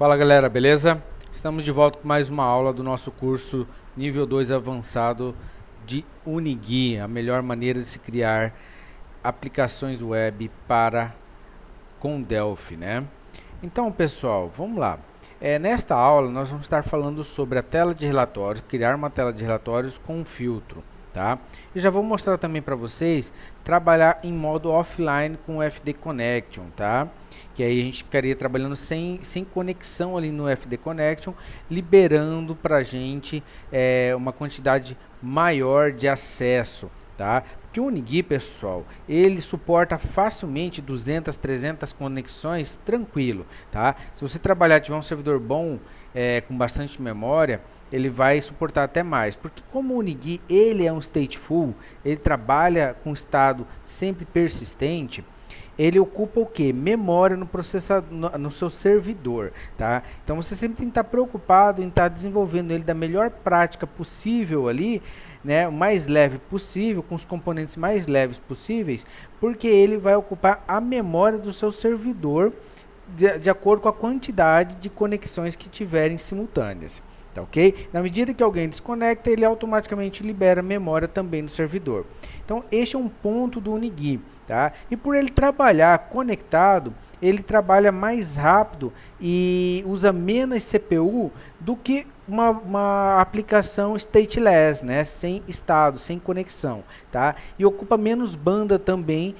Fala galera, beleza? Estamos de volta com mais uma aula do nosso curso nível 2 avançado de Unigui, a melhor maneira de se criar aplicações web com Delphi, né? Então pessoal, vamos lá. Nesta aula nós vamos estar falando sobre a tela de relatórios, criar uma tela de relatórios com um filtro, tá? E já vou mostrar também para vocês trabalhar em modo offline com o FD Connection, tá? Que aí a gente ficaria trabalhando sem conexão ali no FD Connection, liberando para a gente uma quantidade maior de acesso, tá? Porque o Unigui, pessoal, ele suporta facilmente 200, 300 conexões tranquilo, tá? Se você trabalhar, tiver um servidor bom, com bastante memória, ele vai suportar até mais, porque como o Unigui ele é um stateful, ele trabalha com estado sempre persistente, ele ocupa o que? Memória no processador, no seu servidor, tá? Então você sempre tem que estar preocupado em estar desenvolvendo ele da melhor prática possível ali, né? O mais leve possível, com os componentes mais leves possíveis, porque ele vai ocupar a memória do seu servidor de acordo com a quantidade de conexões que tiverem simultâneas. Tá, ok? Na medida que alguém desconecta, ele automaticamente libera memória também no servidor. Então, este é um ponto do Unigui, tá? E por ele trabalhar conectado, ele trabalha mais rápido e usa menos CPU do que uma aplicação stateless, né? Sem estado, sem conexão, tá? E ocupa menos banda também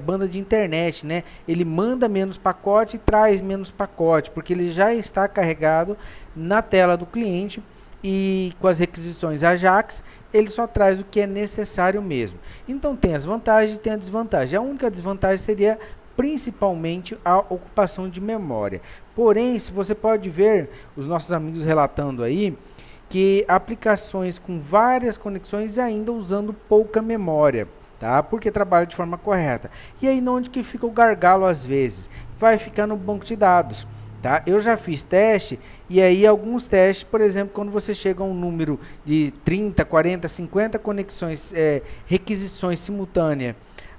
banda de internet, né? Ele manda menos pacote e traz menos pacote, porque ele já está carregado na tela do cliente e com as requisições Ajax, ele só traz o que é necessário mesmo. Então tem as vantagens e tem a desvantagem. A única desvantagem seria principalmente a ocupação de memória. Porém, se você pode ver os nossos amigos relatando aí, que aplicações com várias conexões ainda usando pouca memória, tá? Porque trabalha de forma correta. E aí onde que fica o gargalo às vezes? Vai ficar no banco de dados. Tá? Eu já fiz teste e aí alguns testes, por exemplo, quando você chega a um número de 30, 40, 50 conexões, requisições simultâneas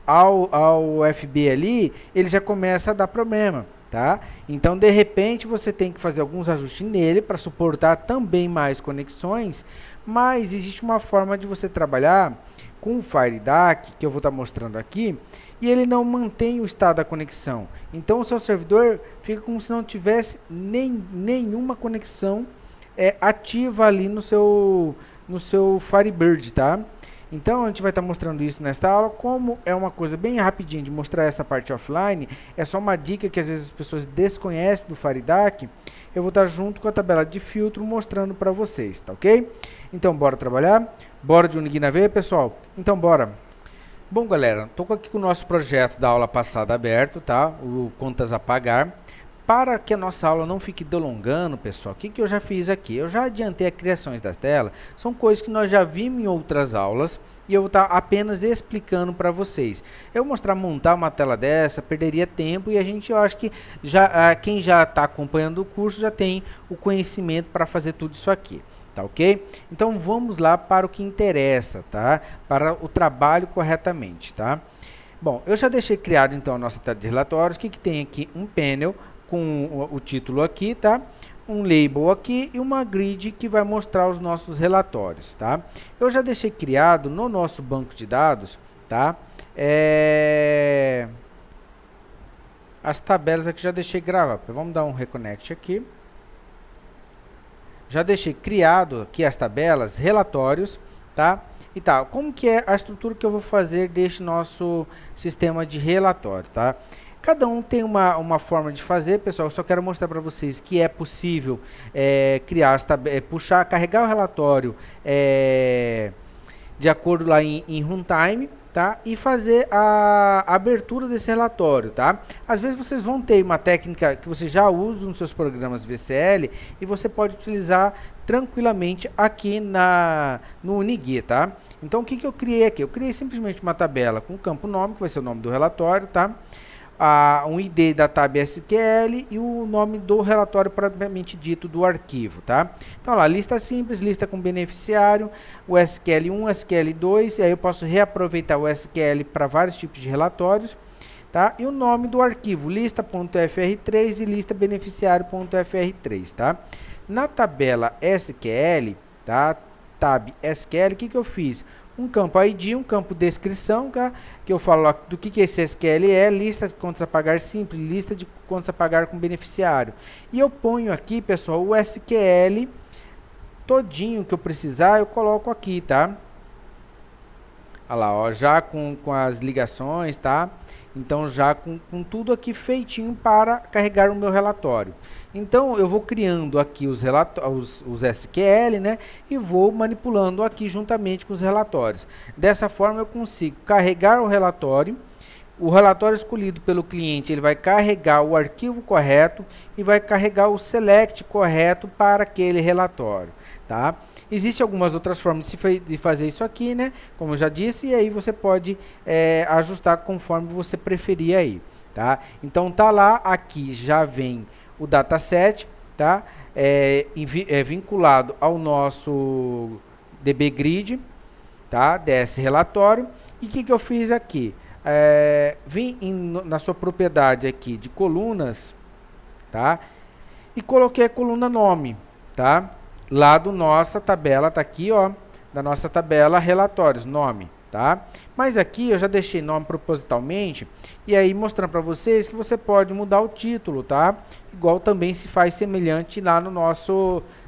ao FB ali, ele já começa a dar problema, tá? Então, de repente, você tem que fazer alguns ajustes nele para suportar também mais conexões, mas existe uma forma de você trabalhar com o FireDAC, que eu vou estar mostrando aqui, e ele não mantém o estado da conexão. Então, o seu servidor fica como se não tivesse nenhuma conexão ativa ali no seu Firebird, tá? Então, a gente vai estar mostrando isso nesta aula. Como é uma coisa bem rapidinha de mostrar essa parte offline, é só uma dica que às vezes as pessoas desconhecem do FireDAC. Eu vou estar junto com a tabela de filtro mostrando para vocês, tá ok? Então, bora trabalhar? Bora de Unigui na veia, pessoal? Então, bora! Bom, galera, estou aqui com o nosso projeto da aula passada aberto, tá? O Contas a Pagar. Para que a nossa aula não fique delongando, pessoal, o que eu já fiz aqui? Eu já adiantei as criações da tela, são coisas que nós já vimos em outras aulas e eu vou estar apenas explicando para vocês. Eu mostrar montar uma tela dessa, perderia tempo e eu acho que quem já está acompanhando o curso já tem o conhecimento para fazer tudo isso aqui. Tá ok? Então vamos lá para o que interessa, tá? Para o trabalho corretamente, tá? Bom, eu já deixei criado então a nossa tela de relatórios. O que tem aqui? Um painel com o título aqui, tá? Um label aqui e uma grid que vai mostrar os nossos relatórios, tá? Eu já deixei criado no nosso banco de dados, tá? As tabelas aqui já deixei gravar. Vamos dar um reconnect aqui. Já deixei criado aqui as tabelas, relatórios, tá? E tal. Como que é a estrutura que eu vou fazer deste nosso sistema de relatório, tá? Cada um tem uma forma de fazer, pessoal. Eu só quero mostrar para vocês que é possível criar carregar o relatório de acordo lá em runtime, tá? E fazer a abertura desse relatório, tá? Às vezes vocês vão ter uma técnica que você já usa nos seus programas VCL e você pode utilizar tranquilamente aqui no Unigui, tá? Então o que eu criei aqui? Eu criei simplesmente uma tabela com o campo nome, que vai ser o nome do relatório, tá? Um ID da tab SQL e o nome do relatório propriamente dito do arquivo, tá? Então lá, lista simples, lista com beneficiário, o SQL1, SQL2, e aí eu posso reaproveitar o SQL para vários tipos de relatórios. tá? E o nome do arquivo, lista.fr3 e lista beneficiário.fr3, tá? Na tabela SQL, tá? Tab SQL, o que que eu fiz? Um campo ID, um campo descrição, tá? Que eu falo do que esse SQL é, lista de contas a pagar simples, lista de contas a pagar com beneficiário. E eu ponho aqui, pessoal, o SQL todinho que eu precisar, eu coloco aqui, tá? Olha lá, ó, já com as ligações, tá? Então, já com tudo aqui feitinho para carregar o meu relatório. Então, eu vou criando aqui os SQL, né? E vou manipulando aqui juntamente com os relatórios. Dessa forma, eu consigo carregar o relatório. O relatório escolhido pelo cliente, ele vai carregar o arquivo correto e vai carregar o select correto para aquele relatório, tá? Existem algumas outras formas de fazer isso aqui, né? Como eu já disse, e aí você pode ajustar conforme você preferir aí, tá? Então, tá lá, aqui já vem o dataset, tá? Vinculado ao nosso DB Grid, tá? Desse relatório. E o que eu fiz aqui? Vim na sua propriedade aqui de colunas, tá? E coloquei a coluna nome, tá? Lá do nossa tabela, tá aqui, ó, da nossa tabela relatórios, nome, tá? Mas aqui eu já deixei nome propositalmente e aí mostrando para vocês que você pode mudar o título, tá? Igual também se faz semelhante lá no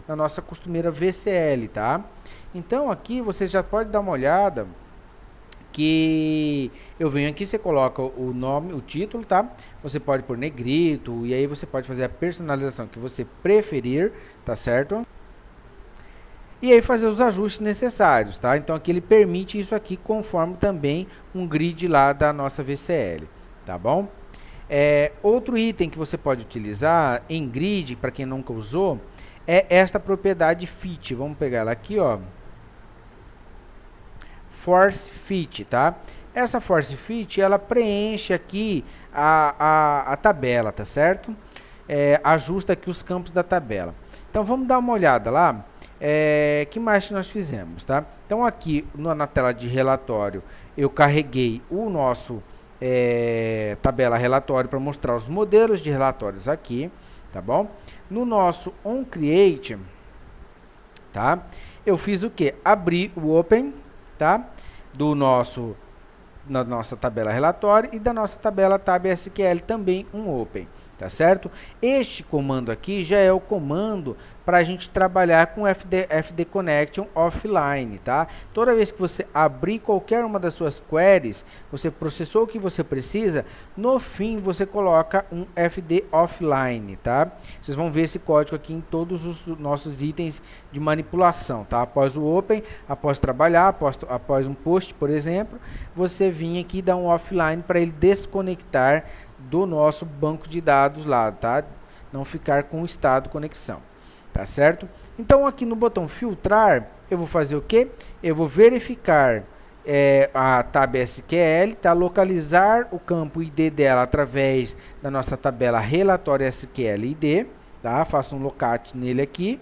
na nossa costumeira VCL, tá? Então aqui você já pode dar uma olhada que eu venho aqui, você coloca o nome, o título, tá? Você pode pôr negrito e aí você pode fazer a personalização que você preferir, tá certo? E aí fazer os ajustes necessários, tá? Então aqui ele permite isso aqui conforme também um grid lá da nossa VCL, tá bom? Outro item que você pode utilizar em grid, para quem nunca usou, é esta propriedade fit. Vamos pegar ela aqui, ó. Force fit, tá? Essa force fit, ela preenche aqui a tabela, tá certo? Ajusta aqui os campos da tabela. Então vamos dar uma olhada lá. Que mais que nós fizemos, tá? Então aqui na tela de relatório eu carreguei o nosso tabela relatório para mostrar os modelos de relatórios aqui, tá bom? No nosso onCreate, tá? Eu fiz o que? Abri o open, tá? Na nossa tabela relatório e da nossa tabela tab SQL também um open, tá certo? Este comando aqui já é o comando para a gente trabalhar com FD Connection offline, tá? Toda vez que você abrir qualquer uma das suas queries, você processou o que você precisa, no fim você coloca um FD offline, tá? Vocês vão ver esse código aqui em todos os nossos itens de manipulação, tá? Após o open, após trabalhar, após um post, por exemplo, você vem aqui e dá um offline para ele desconectar do nosso banco de dados lá, tá? Não ficar com o estado conexão. Tá certo? Então aqui no botão filtrar, eu vou fazer o que? Eu vou verificar a tab SQL, tá? Localizar o campo ID dela através da nossa tabela relatório SQL ID, tá? Faço um locate nele aqui.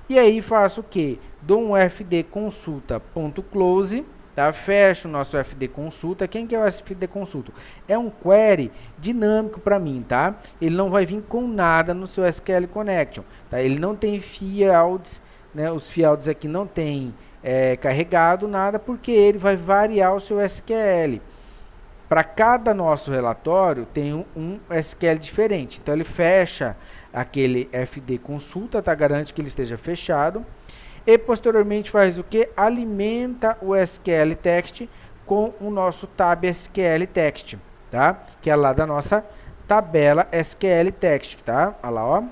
E aí faço o que? Dou um fd consulta.close, tá? Fecho o nosso FD Consulta. Quem que é o FD Consulta? É um query dinâmico para mim, tá? Ele não vai vir com nada no seu SQL Connection, tá? Ele não tem fields, né? Os fields aqui não tem carregado nada, porque ele vai variar o seu SQL. Para cada nosso relatório tem um SQL diferente. Então ele fecha aquele FD Consulta, tá? Garante que ele esteja fechado. E posteriormente faz o que? Alimenta o SQL Text com o nosso tab SQL Text, tá? Que é lá da nossa tabela SQL Text, tá? Olha lá, ó.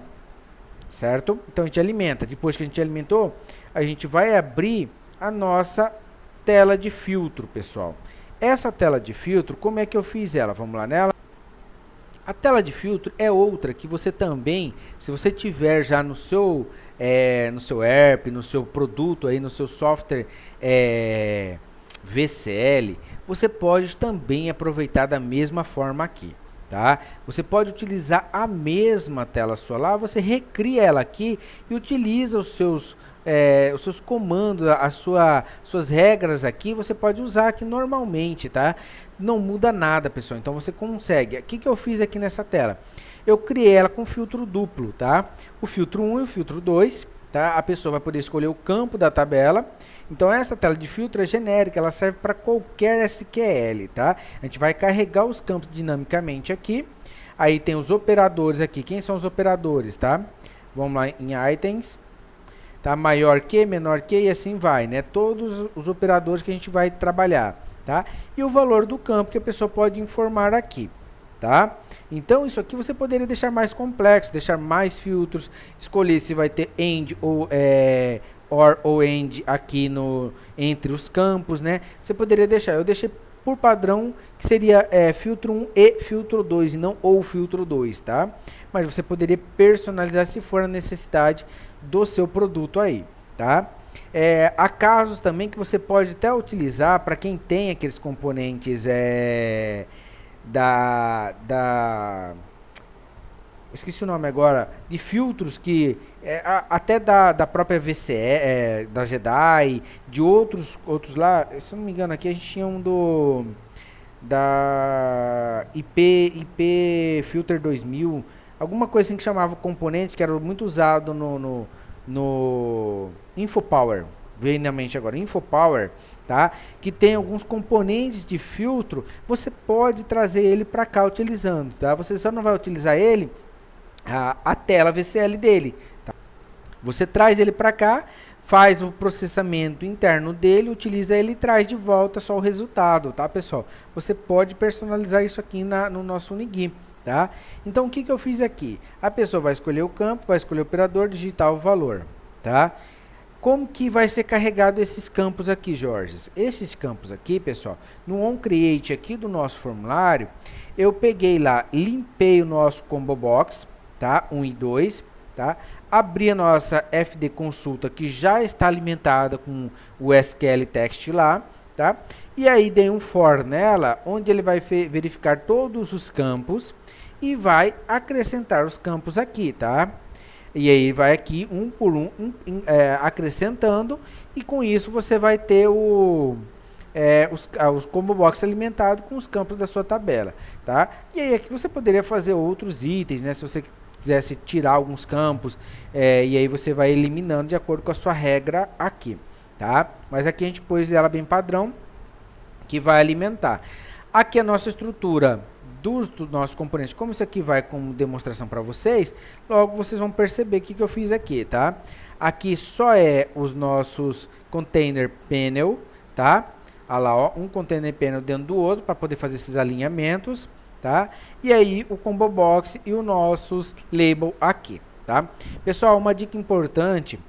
Certo? Então a gente alimenta. Depois que a gente alimentou, a gente vai abrir a nossa tela de filtro, pessoal. Essa tela de filtro, como é que eu fiz ela? Vamos lá nela. A tela de filtro é outra que você também, se você tiver já no seu ERP, no seu produto, aí, no seu software VCL, você pode também aproveitar da mesma forma aqui, tá? Você pode utilizar a mesma tela sua lá, você recria ela aqui e utiliza os seus os seus comandos, suas regras aqui, você pode usar aqui normalmente, tá? Não muda nada, pessoal. Então você consegue. O que que eu fiz aqui nessa tela? Eu criei ela com filtro duplo, tá? O filtro 1 e o filtro 2, tá? A pessoa vai poder escolher o campo da tabela. Então essa tela de filtro é genérica, ela serve para qualquer SQL, tá? A gente vai carregar os campos dinamicamente aqui. Aí tem os operadores aqui. Quem são os operadores, tá? Vamos lá em itens, tá? Maior que, menor que e assim vai, né? Todos os operadores que a gente vai trabalhar, tá? E o valor do campo que a pessoa pode informar aqui, tá? Então isso aqui você poderia deixar mais complexo, deixar mais filtros, escolher se vai ter AND ou OR ou AND aqui entre os campos, né? Você poderia deixar, eu deixei por padrão que seria filtro 1 e filtro 2 e não ou filtro 2, tá? Mas você poderia personalizar se for a necessidade do seu produto aí, tá? Há casos também que você pode até utilizar para quem tem aqueles componentes esqueci o nome agora, de filtros que até da própria VCE, da Jedi, de outros lá, se eu não me engano aqui a gente tinha um da IP Filter 2000, alguma coisa assim que chamava componente que era muito usado no InfoPower, veio na mente agora, InfoPower, tá? Que tem alguns componentes de filtro, você pode trazer ele para cá utilizando, tá? Você só não vai utilizar ele a tela VCL dele, tá? Você traz ele para cá, faz o processamento interno dele, utiliza ele e traz de volta só o resultado, tá, pessoal? Você pode personalizar isso aqui no nosso Unigui, tá? Então o que que eu fiz aqui? A pessoa vai escolher o campo, vai escolher o operador, digitar o valor, tá? Como que vai ser carregado esses campos aqui, Jorge? Esses campos aqui, pessoal, no onCreate aqui do nosso formulário, eu peguei lá, limpei o nosso combo box, tá? 1 e 2, tá? Abri a nossa FD consulta que já está alimentada com o SQL text lá, tá? E aí dei um for nela, onde ele vai verificar todos os campos e vai acrescentar os campos aqui, tá? E aí vai aqui um por um, acrescentando, e com isso você vai ter os combo box alimentado com os campos da sua tabela, tá? E aí aqui você poderia fazer outros itens, né? Se você quisesse tirar alguns campos, e aí você vai eliminando de acordo com a sua regra aqui, tá? Mas aqui a gente pôs ela bem padrão, que vai alimentar. Aqui a nossa estrutura do nosso componente, como isso aqui vai como demonstração para vocês, logo vocês vão perceber o que eu fiz aqui, tá? Aqui só os nossos container panel, tá? Olha lá, ó, um container panel dentro do outro para poder fazer esses alinhamentos, tá? E aí o combo box e os nossos label aqui, tá? Pessoal, uma dica importante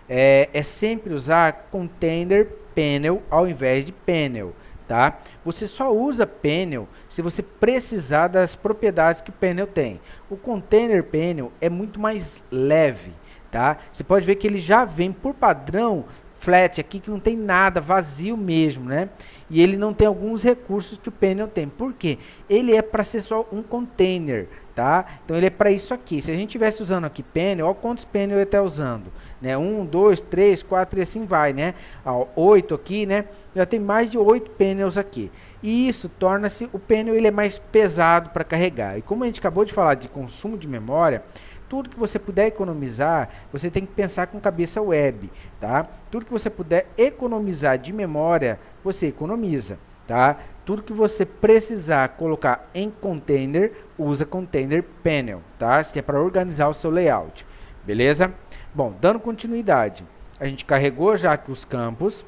é sempre usar container panel ao invés de panel, tá? Você só usa panel se você precisar das propriedades que o panel tem. O container panel é muito mais leve, tá? Você pode ver que ele já vem por padrão flat aqui, que não tem nada, vazio mesmo, né? E ele não tem alguns recursos que o panel tem. Por quê? Ele é para ser só um container, tá? Então ele é para isso aqui. Se a gente estivesse usando aqui panel, olha quantos panel ele está usando, né? 1, 2, 3, 4 e assim vai, né? Ó, 8 aqui, né? Já tem mais de 8 panels aqui. E isso torna-se, o panel ele é mais pesado para carregar. E como a gente acabou de falar de consumo de memória, tudo que você puder economizar, você tem que pensar com cabeça web, tá? Tudo que você puder economizar de memória, você economiza, tá? Tudo que você precisar colocar em container, usa container panel, tá? Isso aqui é para organizar o seu layout, beleza? Bom, dando continuidade, a gente carregou já aqui os campos,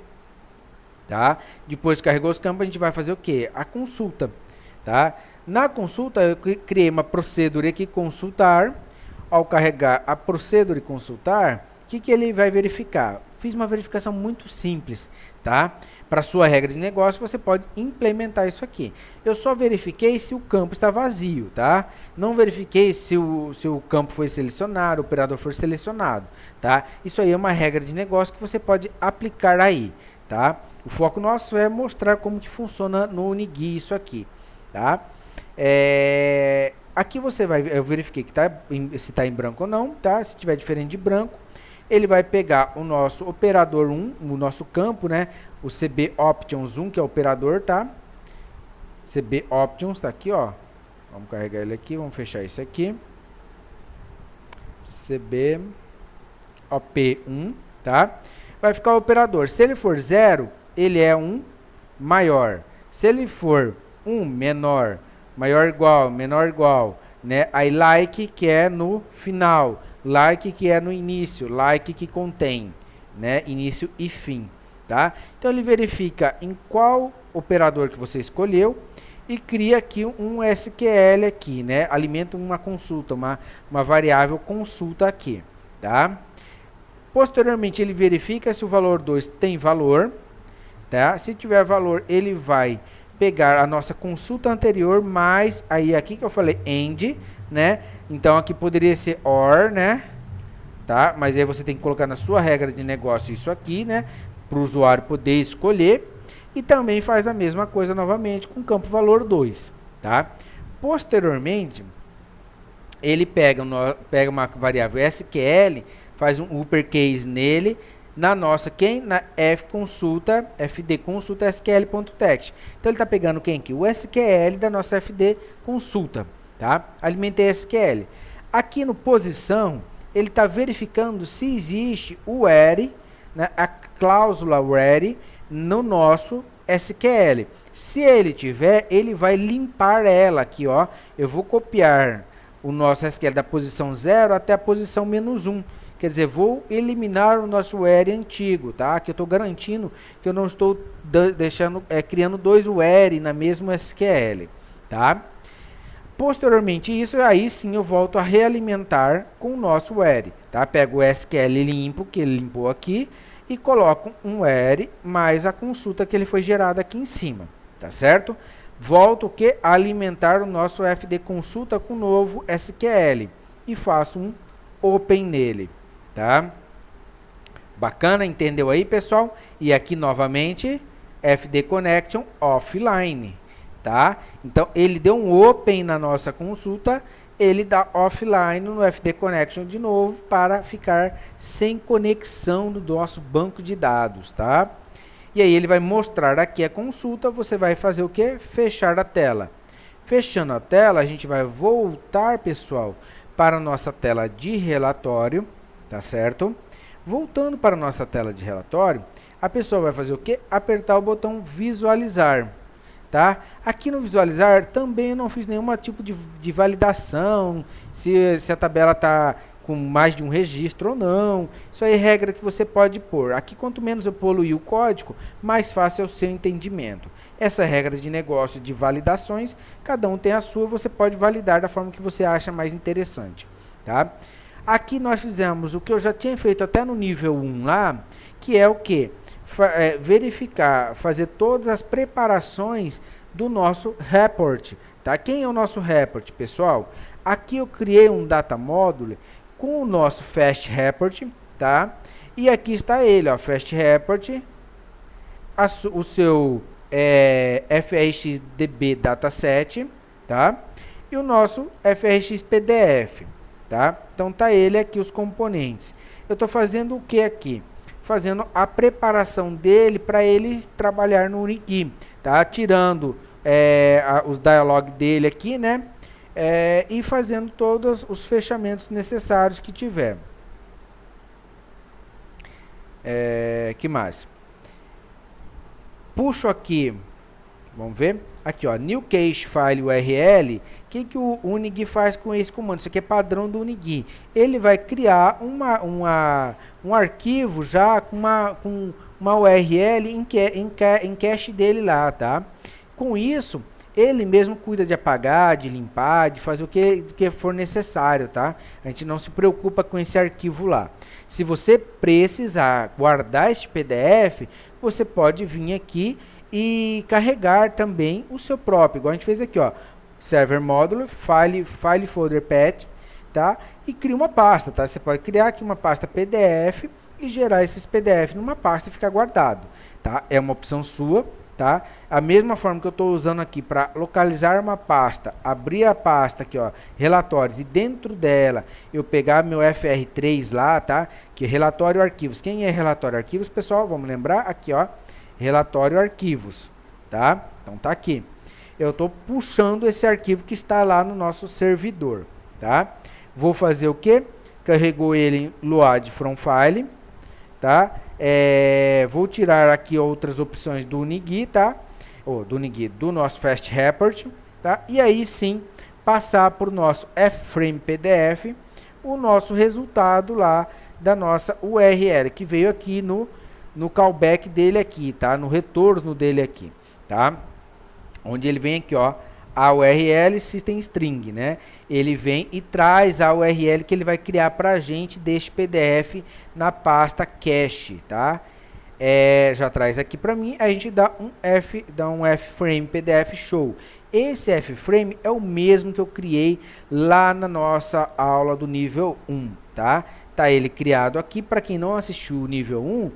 tá? Depois que carregou os campos, a gente vai fazer o quê? A consulta, tá? Na consulta, eu criei uma procedure aqui, consultar. Ao carregar a procedure consultar, o que ele vai verificar? Fiz uma verificação muito simples, tá? Para sua regra de negócio, você pode implementar isso aqui. Eu só verifiquei se o campo está vazio, tá? Não verifiquei se o campo foi selecionado, o operador foi selecionado, tá? Isso aí é uma regra de negócio que você pode aplicar aí, tá? O foco nosso é mostrar como que funciona no Unigui isso aqui, tá? Aqui você vai, eu verifiquei que se está em branco ou não, tá? Se tiver diferente de branco, ele vai pegar o nosso operador 1, o nosso campo, né? O CB Options 1, que é o operador, tá? CB Options, tá aqui, ó. Vamos carregar ele aqui, vamos fechar isso aqui. CB OP1, tá? Vai ficar o operador. Se ele for 0, ele é um maior. Se ele for 1, menor, maior igual, menor igual, né? Aí like, que é no final, like, que é no início, like, que contém, né? Início e fim, tá? Então ele verifica em qual operador que você escolheu e cria aqui um SQL aqui, né? Alimenta uma consulta, uma variável consulta aqui, tá? Posteriormente ele verifica se o valor 2 tem valor, tá? Se tiver valor, ele vai pegar a nossa consulta anterior, mais aí aqui que eu falei end, né? Então aqui poderia ser or, né? Tá? Mas aí você tem que colocar na sua regra de negócio isso aqui, né? Para o usuário poder escolher. E também faz a mesma coisa novamente com o campo valor 2, tá? Posteriormente, ele pega uma variável SQL, faz um uppercase nele, na nossa, na fd consulta SQL.text. Então ele está pegando quem aqui? O SQL da nossa fd consulta, tá? Alimentei SQL. Aqui no posição, ele está verificando se existe o where, né, a cláusula where no nosso SQL. Se ele tiver, ele vai limpar ela aqui, ó. Eu vou copiar o nosso SQL da posição 0 até a posição -1. Quer dizer, vou eliminar o nosso where antigo, tá? Que eu estou garantindo que eu não estou criando dois where na mesma SQL, tá? Posteriormente isso, aí sim eu volto a realimentar com o nosso where, tá? Pego o SQL limpo, que ele limpou aqui, e coloco um where mais a consulta que ele foi gerada aqui em cima, tá certo? Volto a alimentar o nosso fd consulta com o novo SQL e faço um open nele, tá? Bacana, entendeu aí, pessoal? E aqui novamente fd connection offline, tá? Então ele deu um open na nossa consulta, ele dá offline no fd connection de novo para ficar sem conexão do nosso banco de dados, tá? E aí ele vai mostrar aqui a consulta, você vai fazer o que? Fechar a tela. Fechando a tela, a gente vai voltar, pessoal, para a nossa tela de relatório, tá certo? Voltando para a nossa tela de relatório, a pessoa vai fazer o que? Apertar o botão visualizar, tá? Aqui no visualizar também eu não fiz nenhum tipo de validação, se a tabela está com mais de um registro ou não. Isso aí é regra que você pode pôr. Aqui, quanto menos eu poluir o código, mais fácil é o seu entendimento. Essa regra de negócio de validações, cada um tem a sua, você pode validar da forma que você acha mais interessante, tá? Aqui nós fizemos o que eu já tinha feito até no nível 1 lá, que é o que? Verificar, fazer todas as preparações do nosso report, tá? Quem é o nosso report, pessoal? Aqui eu criei um data module com o nosso fast report, tá? E aqui está ele, ó, fast report, o seu FRXDB dataset, tá? E o nosso FRX PDF, tá? Então tá ele aqui, os componentes. Eu estou fazendo o que aqui? Fazendo a preparação dele para ele trabalhar no Unigui, tá? Tirando os dialog dele aqui, né? E fazendo todos os fechamentos necessários que tiver. Que mais? Puxo aqui, vamos ver? Aqui, ó, new cache file URL. O que o Unigui faz com esse comando? Isso aqui é padrão do Unigui. Ele vai criar um arquivo já com uma URL em cache dele lá, tá? Com isso, ele mesmo cuida de apagar, de limpar, de fazer o que for necessário, tá? A gente não se preocupa com esse arquivo lá. Se você precisar guardar este PDF, você pode vir aqui e carregar também o seu próprio, igual a gente fez aqui, ó, server módulo, file folder path, tá? E cria uma pasta, tá? Você pode criar aqui uma pasta PDF e gerar esses PDF numa pasta e ficar guardado, tá? É uma opção sua, tá? A mesma forma que eu estou usando aqui para localizar uma pasta, abrir a pasta aqui, ó, relatórios, e dentro dela eu pegar meu FR3 lá, tá? Que é relatório arquivos. Quem é relatório arquivos, pessoal? Vamos lembrar aqui, ó, relatório arquivos, tá? Então tá aqui. Eu estou puxando esse arquivo que está lá no nosso servidor, tá? Vou fazer o que? Carregou ele em load from file, tá? Vou tirar aqui outras opções do Unigui, tá? Do nosso Fast Report, tá? E aí sim, passar para o nosso Frame PDF, o nosso resultado lá da nossa URL, que veio aqui no callback dele aqui, tá? No retorno dele aqui, tá? Onde ele vem aqui, ó, a URL System String, né? Ele vem e traz a URL que ele vai criar para a gente deste PDF na pasta cache, tá? Já traz aqui para mim, a gente dá um Frame PDF Show. Esse Frame é o mesmo que eu criei lá na nossa aula do nível 1, tá? Tá ele criado aqui. Para quem não assistiu o nível 1, o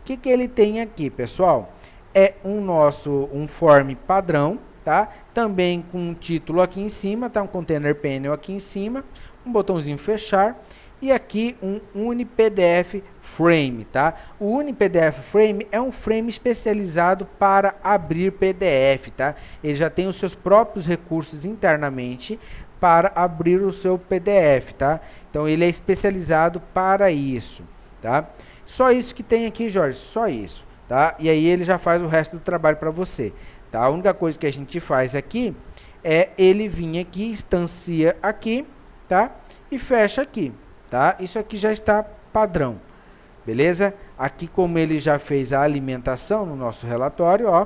que ele tem aqui, pessoal? É um form padrão, tá? Também com um título aqui em cima, tá? Um container panel aqui em cima, um botãozinho fechar e aqui um UniPDF Frame, tá? O UniPDF Frame é um frame especializado para abrir PDF, tá? Ele já tem os seus próprios recursos internamente para abrir o seu PDF, tá? Então ele é especializado para isso, tá? Só isso que tem aqui, Jorge, só isso, tá? E aí ele já faz o resto do trabalho para você. Tá? A única coisa que a gente faz aqui é ele vir aqui, instancia aqui, tá? E fecha aqui, tá? Isso aqui já está padrão, beleza? Aqui, como ele já fez a alimentação no nosso relatório, ó,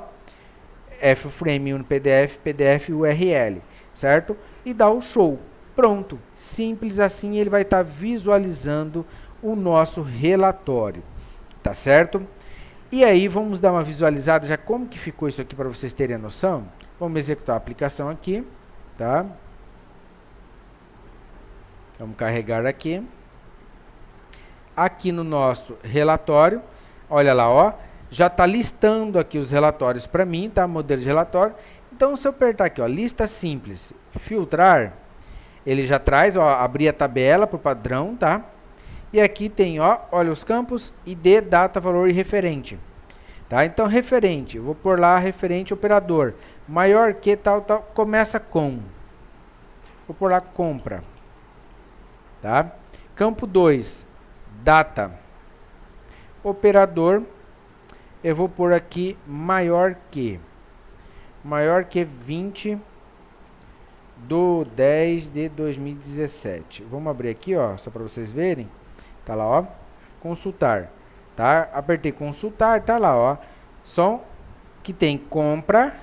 Frame UniPDF, PDF URL, certo? E dá o show. Pronto, simples assim, ele vai estar visualizando o nosso relatório, tá certo? E aí, vamos dar uma visualizada já como que ficou isso aqui para vocês terem a noção. Vamos executar a aplicação aqui, tá? Vamos carregar aqui. Aqui no nosso relatório, olha lá, ó, já está listando aqui os relatórios para mim, tá? Modelo de relatório. Então, se eu apertar aqui, ó, lista simples, filtrar, ele já traz, ó, abrir a tabela para o padrão, tá? E aqui tem, ó, olha os campos, ID, data, valor e referente. Tá? Então, referente, eu vou pôr lá referente operador. Maior que tal, tal, começa com. Vou pôr lá compra. Tá? Campo 2, data. Operador, eu vou pôr aqui maior que. Maior que 20 do 10 de 2017. Vamos abrir aqui, ó, só para vocês verem. Tá lá, ó, consultar, tá? Apertei consultar, tá lá, ó, só que tem compra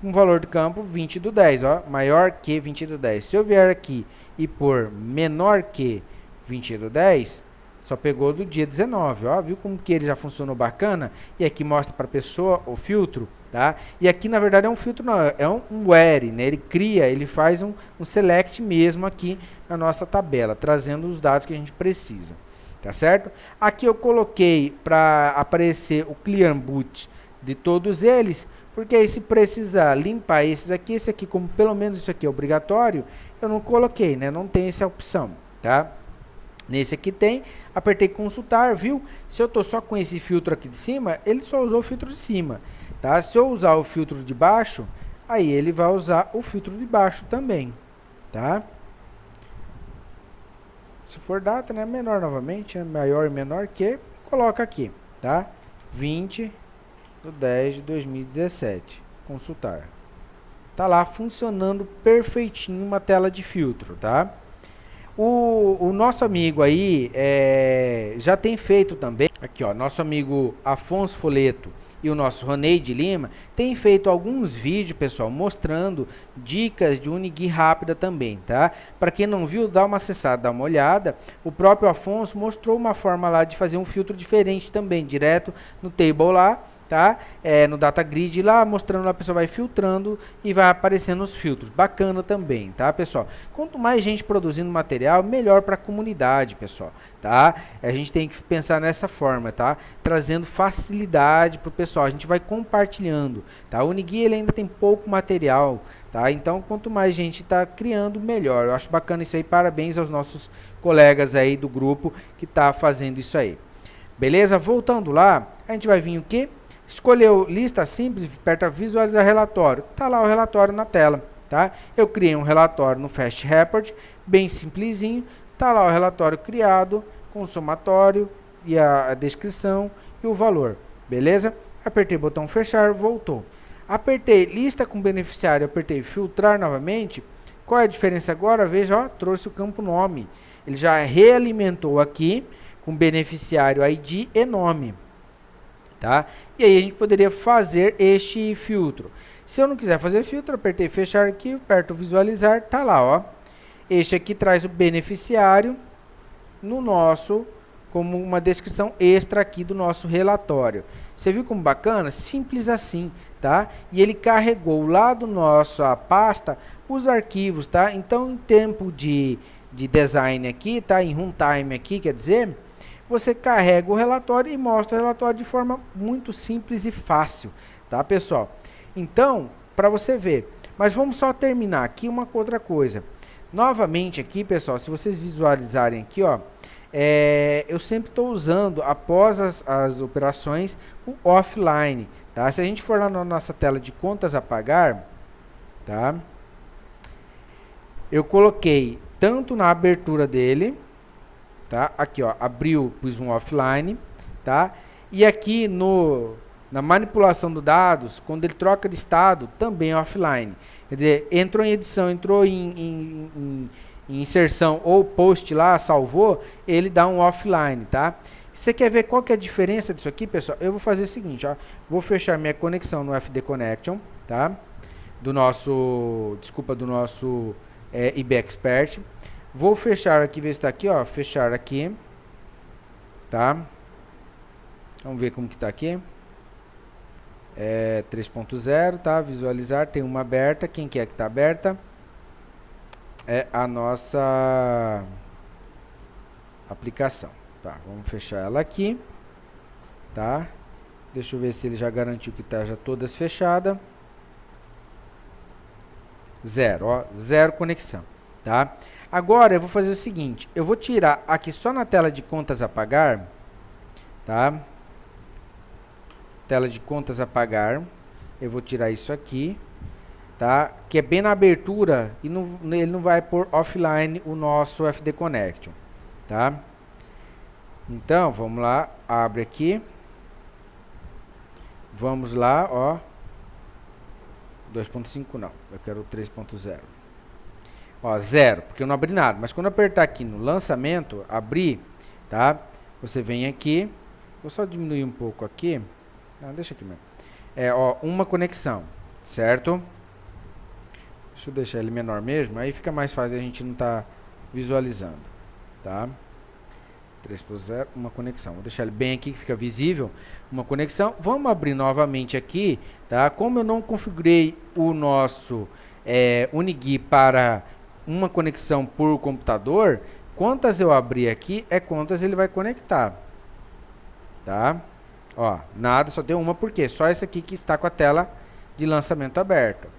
com valor de campo 20 do 10, ó, maior que 20 do 10. Se eu vier aqui e pôr menor que 20 do 10, só pegou do dia 19, ó, viu como que ele já funcionou bacana? E aqui mostra para a pessoa o filtro, tá? E aqui na verdade é um filtro, não, é um where, né? Ele cria, ele faz um select mesmo aqui na nossa tabela, trazendo os dados que a gente precisa. Tá certo? Aqui eu coloquei para aparecer o clear boot de todos eles, porque aí se precisar limpar esses aqui, esse aqui, como pelo menos isso aqui é obrigatório, eu não coloquei, né? Não tem essa opção, tá? Nesse aqui tem, apertei consultar, viu? Se eu tô só com esse filtro aqui de cima, ele só usou o filtro de cima, tá? Se eu usar o filtro de baixo, aí ele vai usar o filtro de baixo também, tá? Se for data, né, menor novamente, né, maior e menor que, coloca aqui, tá? 20 de 10 de 2017. Consultar. Tá lá funcionando perfeitinho uma tela de filtro, tá? O nosso amigo aí já tem feito também, aqui ó, nosso amigo Afonso Foleto e o nosso Roneide Lima tem feito alguns vídeos, pessoal, mostrando dicas de Unigui rápida também, tá? Para quem não viu, dá uma acessada, dá uma olhada. O próprio Afonso mostrou uma forma lá de fazer um filtro diferente também, direto no table lá, tá? No Data Grid lá, mostrando lá, a pessoa vai filtrando e vai aparecendo os filtros. Bacana também, tá, pessoal? Quanto mais gente produzindo material, melhor para a comunidade, pessoal, tá? A gente tem que pensar nessa forma, tá? Trazendo facilidade para o pessoal. A gente vai compartilhando, tá? O Unigui, ele ainda tem pouco material, tá? Então, quanto mais gente está criando, melhor. Eu acho bacana isso aí. Parabéns aos nossos colegas aí do grupo que tá fazendo isso aí. Beleza? Voltando lá, a gente vai vir o quê? Escolheu lista simples, aperta visualizar relatório. Tá lá o relatório na tela, tá? Eu criei um relatório no Fast Report, bem simplesinho. Tá lá o relatório criado, com o somatório e a descrição e o valor. Beleza? Apertei o botão fechar, voltou. Apertei lista com beneficiário, apertei filtrar novamente. Qual é a diferença agora? Veja, ó, trouxe o campo nome. Ele já realimentou aqui com beneficiário ID e nome. Tá? E aí a gente poderia fazer este filtro. Se eu não quiser fazer filtro, apertei fechar aqui, aperto visualizar, tá lá, ó. Este aqui traz o beneficiário no nosso, como uma descrição extra aqui do nosso relatório. Você viu como bacana? Simples assim, tá? E ele carregou lá do nossa pasta os arquivos, tá? Então, em tempo de design aqui, tá? Em runtime aqui, quer dizer, você carrega o relatório e mostra o relatório de forma muito simples e fácil, tá, pessoal? Então, para você ver, mas vamos só terminar aqui uma outra coisa. Novamente aqui, pessoal, se vocês visualizarem aqui, ó, eu sempre estou usando, após as operações, o offline, tá? Se a gente for lá na nossa tela de contas a pagar, tá? Eu coloquei tanto na abertura dele, tá? Aqui, ó, abriu, pus um offline, tá? E aqui na manipulação dos dados, quando ele troca de estado, também é offline. Quer dizer, entrou em edição, entrou em inserção ou post lá, salvou, ele dá um offline, tá? Você quer ver qual que é a diferença disso aqui, pessoal? Eu vou fazer o seguinte, ó, vou fechar minha conexão no FD Connection, tá? Do nosso IB Expert. Vou fechar aqui, ver se está aqui, ó, fechar aqui, tá? Vamos ver como que tá aqui. 3.0, tá? Visualizar, tem uma aberta. Quem que tá aberta? É a nossa aplicação, tá? Vamos fechar ela aqui, tá? Deixa eu ver se ele já garantiu que tá já todas fechadas. Zero, ó, zero conexão, tá? Agora eu vou fazer o seguinte, eu vou tirar aqui só na tela de contas a pagar, tá? Tela de contas a pagar, eu vou tirar isso aqui, tá? Que é bem na abertura e ele não vai pôr offline o nosso FD Connection, tá? Então, vamos lá, abre aqui, vamos lá, ó, 2.5 não, eu quero 3.0. Ó, 0, porque eu não abri nada. Mas quando eu apertar aqui no lançamento, abrir, tá? Você vem aqui. Vou só diminuir um pouco aqui. Não, deixa aqui mesmo. Ó, uma conexão, certo? Deixa eu deixar ele menor mesmo. Aí fica mais fácil, a gente não tá visualizando, tá? 3.0, uma conexão. Vou deixar ele bem aqui, que fica visível. Uma conexão. Vamos abrir novamente aqui, tá? Como eu não configurei o nosso Unigui para uma conexão por computador, quantas eu abrir aqui é quantas ele vai conectar, tá? Ó, nada, só tem uma, porque só essa aqui que está com a tela de lançamento aberta.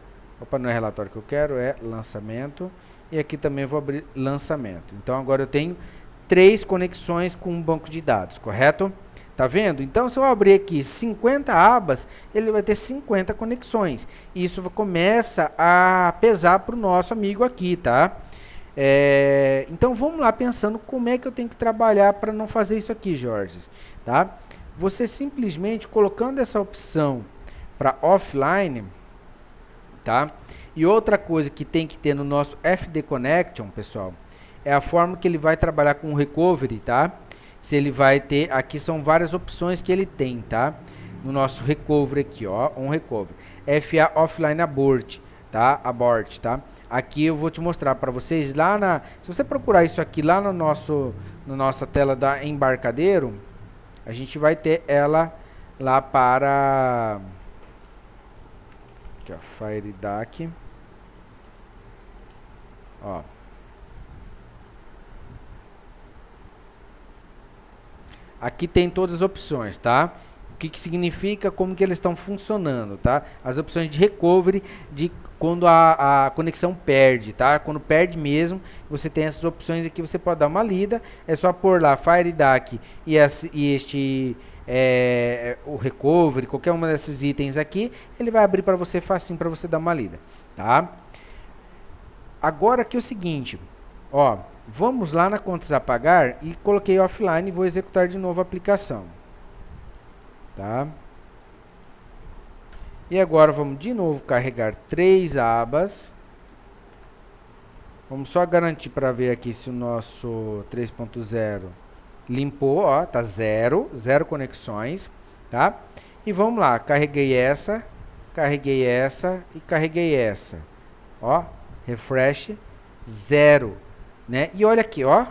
Opa, não é relatório que eu quero, é lançamento. E aqui também vou abrir lançamento. Então agora eu tenho 3 conexões com um banco de dados, correto? Tá vendo? Então, se eu abrir aqui 50 abas, ele vai ter 50 conexões. Isso começa a pesar para o nosso amigo aqui, tá? Então, vamos lá pensando como é que eu tenho que trabalhar para não fazer isso aqui, Jorge, tá? Você simplesmente colocando essa opção para offline, tá? E outra coisa que tem que ter no nosso FD Connection, pessoal, é a forma que ele vai trabalhar com o recovery, tá? Se ele vai ter, aqui são várias opções que ele tem, tá? No nosso recovery aqui, ó, recovery. FA offline abort, tá? Abort, tá? Aqui eu vou te mostrar para vocês lá se você procurar isso aqui lá no nossa tela da embarcadeiro, a gente vai ter ela lá para aqui, ó, FireDAC. Ó. Aqui tem todas as opções, tá? O que que significa, como que eles estão funcionando, tá? As opções de recovery, de quando a conexão perde, tá? Quando perde mesmo, você tem essas opções aqui, você pode dar uma lida. É só pôr lá FireDAC e o recovery, qualquer uma desses itens aqui, ele vai abrir para você facinho para você dar uma lida, tá? Agora aqui é o seguinte, ó, vamos lá na contas a pagar e coloquei offline e vou executar de novo a aplicação, tá? E agora vamos de novo carregar 3 abas. Vamos só garantir para ver aqui se o nosso 3.0 limpou, ó, tá zero conexões, tá? E vamos lá, carreguei essa e carreguei essa, ó, refresh, 0, né? E olha aqui, ó,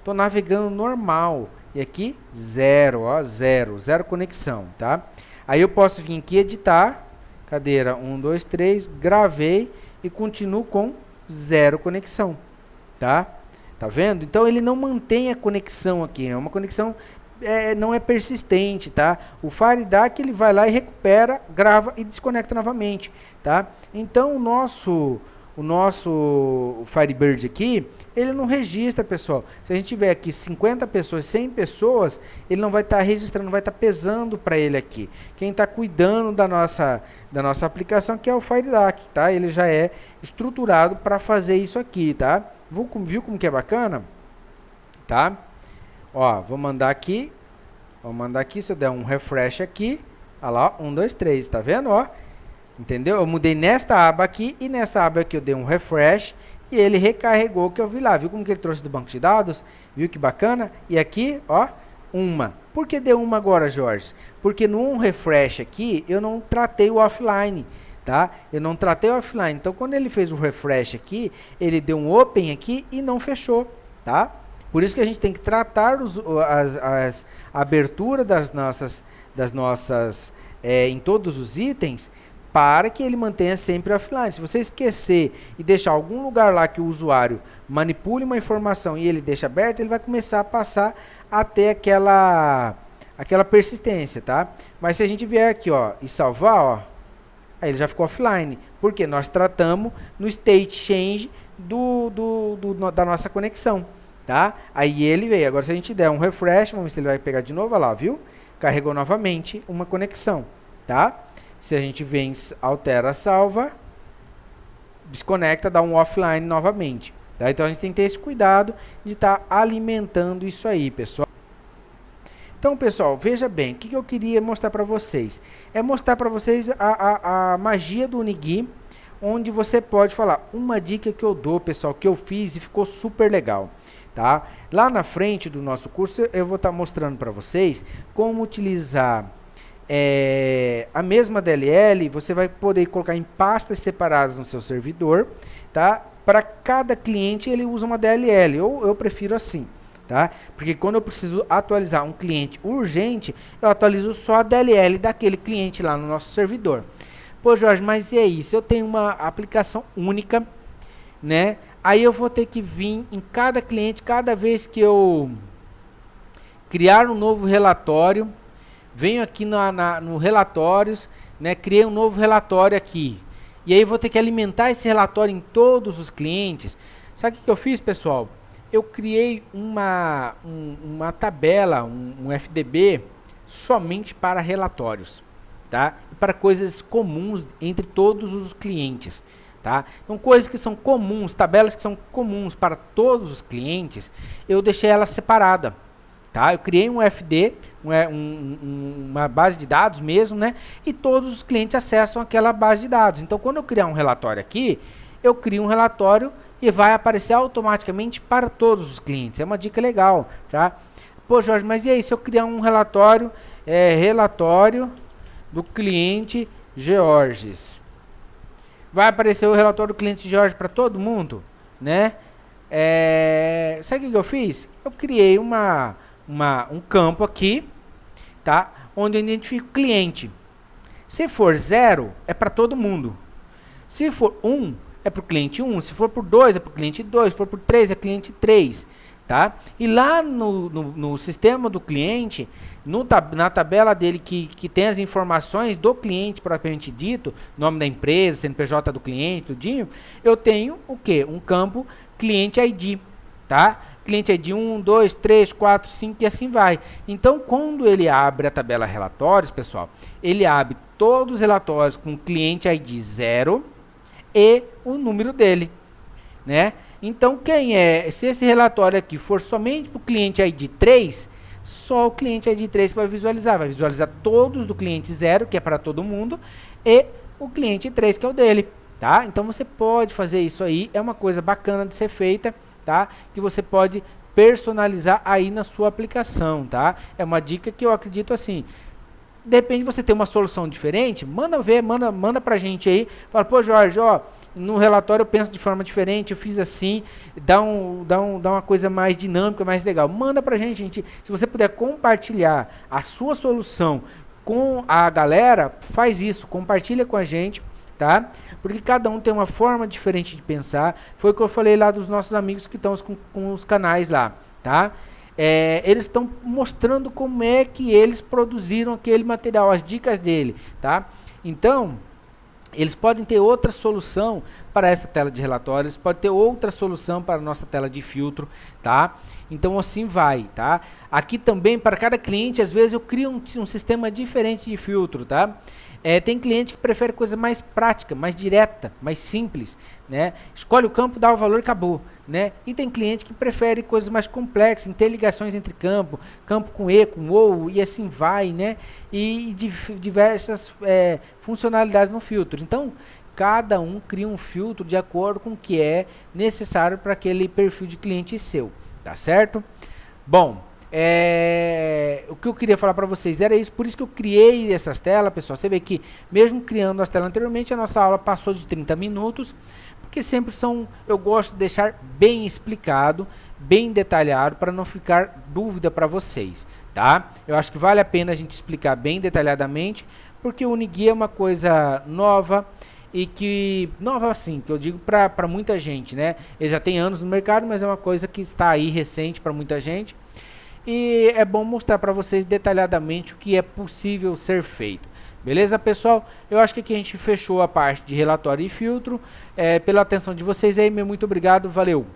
tô navegando normal, e aqui, 0, ó, 0 conexão, tá? Aí eu posso vir aqui editar, cadeira 1, 2, 3, gravei e continuo com 0 conexão, tá? Tá vendo? Então ele não mantém a conexão aqui, é uma conexão não é persistente, tá? O FireDAC ele vai lá e recupera, grava e desconecta novamente, tá? Então o nosso Firebird aqui, ele não registra, pessoal. Se a gente tiver aqui 50 pessoas, 100 pessoas, ele não vai estar registrando, não vai estar pesando para ele aqui. Quem está cuidando da nossa aplicação que é o FireDAC, tá? Ele já é estruturado para fazer isso aqui, tá? Viu como que é bacana? Tá? Ó, vou mandar aqui. Se eu der um refresh aqui, olha lá, 1, 2, 3, tá vendo, ó? Entendeu? Eu mudei nesta aba aqui e nessa aba aqui eu dei um refresh e ele recarregou o que eu vi lá. Viu como que ele trouxe do banco de dados? Viu que bacana? E aqui, ó, uma. Por que deu uma agora, Jorge? Porque no refresh aqui eu não tratei o offline, tá? Eu não tratei o offline. Então, quando ele fez o refresh aqui, ele deu um open aqui e não fechou, tá? Por isso que a gente tem que tratar a abertura das nossas em todos os itens, para que ele mantenha sempre offline. Se você esquecer e deixar algum lugar lá que o usuário manipule uma informação e ele deixa aberto, ele vai começar a passar até aquela persistência, tá? Mas se a gente vier aqui, ó, e salvar, ó, aí ele já ficou offline, porque nós tratamos no state change da nossa conexão, tá? Aí ele veio. Agora se a gente der um refresh, vamos ver se ele vai pegar de novo, olha lá, viu? Carregou novamente uma conexão, tá? Se a gente vem, altera, salva, desconecta, dá um offline novamente, tá? Então a gente tem que ter esse cuidado de estar alimentando isso aí, pessoal. Então, pessoal, veja bem, o que eu queria mostrar para vocês? É mostrar para vocês a magia do Unigui, onde você pode falar. Uma dica que eu dou, pessoal, que eu fiz e ficou super legal, tá? Lá na frente do nosso curso, eu vou estar mostrando para vocês como utilizar a mesma DLL. Você vai poder colocar em pastas separadas no seu servidor, tá? Para cada cliente ele usa uma DLL, ou eu prefiro assim, tá? Porque quando eu preciso atualizar um cliente urgente, eu atualizo só a DLL daquele cliente lá no nosso servidor. Pô, Jorge, mas e aí? Se eu tenho uma aplicação única, né? Aí eu vou ter que vir em cada cliente, cada vez que eu criar um novo relatório, venho aqui no relatórios, né? Criei um novo relatório aqui. E aí vou ter que alimentar esse relatório em todos os clientes. Sabe o que eu fiz, pessoal? Eu criei uma tabela, um FDB, somente para relatórios, tá? Para coisas comuns entre todos os clientes, tá? Então, coisas que são comuns, tabelas que são comuns para todos os clientes, eu deixei ela separada, tá? Eu criei um FD, uma base de dados mesmo, né? E todos os clientes acessam aquela base de dados. Então, quando eu criar um relatório aqui, eu crio um relatório e vai aparecer automaticamente para todos os clientes. É uma dica legal, tá? Pô, Jorge, mas e aí se eu criar um relatório, relatório do cliente Georges? Vai aparecer o relatório do cliente Georges para todo mundo, né? Sabe o que eu fiz? Eu criei uma um campo aqui, tá? Onde eu identifico o cliente. Se for 0, é para todo mundo. Se for 1, é para o cliente 1. Se for por 2, é para o cliente 2. Se for por 3, é cliente 3. Tá? E lá no sistema do cliente, na tabela dele que tem as informações do cliente propriamente dito, nome da empresa, CNPJ do cliente, tudinho, eu tenho o quê? Um campo cliente ID. Tá? Cliente ID 1, 2, 3, 4, 5 e assim vai. Então, quando ele abre a tabela relatórios, pessoal, ele abre todos os relatórios com cliente ID 0 e o número dele, né? Então, se esse relatório aqui for somente para o cliente ID 3, só o cliente ID 3 que vai visualizar todos do cliente 0, que é para todo mundo, e o cliente 3, que é o dele, tá? Então, você pode fazer isso aí, é uma coisa bacana de ser feita, tá? Que você pode personalizar aí na sua aplicação, tá? É uma dica que eu acredito assim. De repente você tem uma solução diferente, manda pra gente aí, fala, pô Jorge, ó, no relatório eu penso de forma diferente, eu fiz assim, dá uma coisa mais dinâmica, mais legal. Manda pra gente, se você puder compartilhar a sua solução com a galera, faz isso, compartilha com a gente, tá? Porque cada um tem uma forma diferente de pensar. Foi o que eu falei lá dos nossos amigos que estão com os canais lá, tá? Eles estão mostrando como é que eles produziram aquele material, as dicas dele, tá? Então, eles podem ter outra solução para essa tela de relatórios, pode ter outra solução para a nossa tela de filtro, tá? Então assim vai, tá? Aqui também, para cada cliente, às vezes eu crio um sistema diferente de filtro, tá? Tem cliente que prefere coisa mais prática, mais direta, mais simples, né? Escolhe o campo, dá o valor e acabou, né? E tem cliente que prefere coisas mais complexas, interligações entre campo com E, com OU e assim vai, né? E diversas funcionalidades no filtro. Então, cada um cria um filtro de acordo com o que é necessário para aquele perfil de cliente seu, tá certo? Bom, o que eu queria falar para vocês era isso, por isso que eu criei essas telas, pessoal. Você vê que mesmo criando as telas anteriormente, a nossa aula passou de 30 minutos, porque sempre eu gosto de deixar bem explicado, bem detalhado, para não ficar dúvida para vocês, tá? Eu acho que vale a pena a gente explicar bem detalhadamente, porque o Unigui é uma coisa nova, e nova assim, que eu digo para muita gente, né? Ele já tem anos no mercado, mas é uma coisa que está aí recente para muita gente. E é bom mostrar para vocês detalhadamente o que é possível ser feito. Beleza, pessoal? Eu acho que aqui a gente fechou a parte de relatório e filtro. Pela atenção de vocês aí, muito obrigado, valeu!